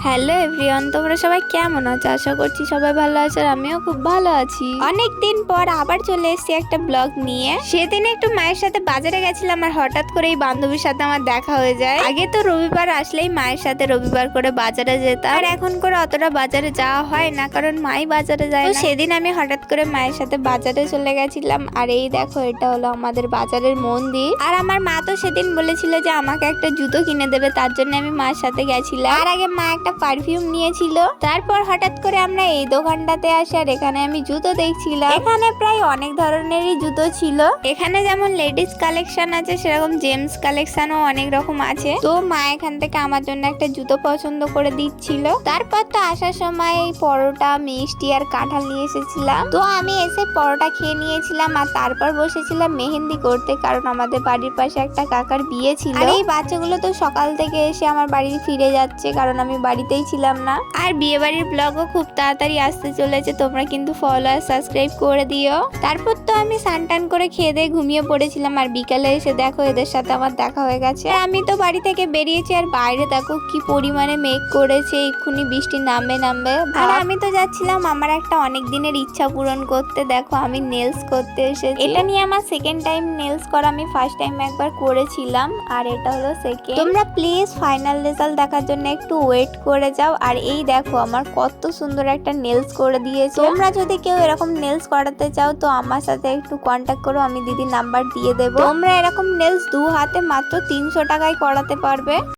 Hello everyone, তোমরা সবাই কেমন আছো? আশা করছি সবাই ভালো আছে আর আমিও খুব ভালো আছি। অনেক দিন পর আবার চলে এসেছি একটা ব্লগ নিয়ে। সেদিন একটু মায়ের সাথে বাজারে গেছিলাম আর হঠাৎ করে এই বান্ধবীর সাথে আমার দেখা হয়ে যায়। আগে তো রবিবার আসলেই মায়ের সাথে রবিবার করে বাজারে যেতাম, আর এখন করে অতটা বাজারে যাওয়া হয় না কারণ মাই বাজারে যায় না। সেদিন আমি হঠাৎ করে মায়ের সাথে বাজারে চলে গেছিলাম। আর এই দেখো, এটা হলো আমাদের বাজারের মন্দির। আর আমার মা তো সেদিন বলেছিল যে আমাকে একটা জুতো কিনে দেবে, তার জন্য আমি মার সাথে গেছিলাম। আর আগে মা একটা পারফিউম নিয়েছিল। তারপর হঠাৎ করে আমরা এই দোকানটাতে আসি আর এখানে আমি জুতো দেখছিলাম। এখানে প্রায় অনেক ধরনেরই জুতো ছিল। এখানে যেমন লেডিস কালেকশন আছে, সেরকম জেন্টস কালেকশনও অনেক রকম আছে। তো মা এখান থেকে আমার জন্য একটা জুতো পছন্দ করে দিচ্ছিল। তারপর তো আসার সময় এই পরোটা, মিষ্টি আর কাঁঠাল নিয়ে এসেছিলাম। তো আমি এসে পরোটা খেয়ে নিয়েছিলাম আর তারপর বসেছিলাম মেহেন্দি করতে, কারণ আমাদের বাড়ির পাশে একটা কাকার বিয়ে ছিল। আর এই বাচ্চাগুলো তো সকাল থেকে এসে আমার বাড়ি ফিরে যাচ্ছে, কারণ আমি বাড়িতেই ছিলাম না। আর বিয়ে বাড়ির ব্লগও খুব তাড়াতাড়ি আসতে চলেছে, তোমরা কিন্তু ফলো আর সাবস্ক্রাইব করে দিও। তারপর তো আমি স্নান করে খেয়ে দিয়ে ঘুমিয়ে পড়েছিলাম। আর বিকালে এসে দেখো এদের সাথে আমার দেখা হয়ে গেছে। আমি তো বাড়ি থেকে বেরিয়েছি আর বাইরে দেখো কি পরিমাণে মেঘ করেছে, এক্ষুনি বৃষ্টি নামবে। আর আমি তো যাচ্ছিলাম আমার একটা অনেক দিনের ইচ্ছা পূরণ করতে। দেখো আমি নেলস করতে এসেছি। এটা নিয়ে আমার সেকেন্ড টাইম নেলস করা, আমি ফার্স্ট টাইম একবার করেছিলাম আর এটা হলো সেকেন্ড। তোমরা প্লিজ ফাইনাল রেজাল্ট দেখার জন্য একটু ওয়েট করে যাও। আর এই দেখো আমার কত সুন্দর একটা নেলস করে দিয়েছে। তোমরা যদি কেউ এরকম নেলস করাতে চাও তো আমার সাথে একটু কন্ট্যাক্ট করো, আমি দিদির নাম্বার দিয়ে দেবো। তোমরা এরকম নেলস 2 হাতে মাত্র 300 টাকায় করাতে পারবে।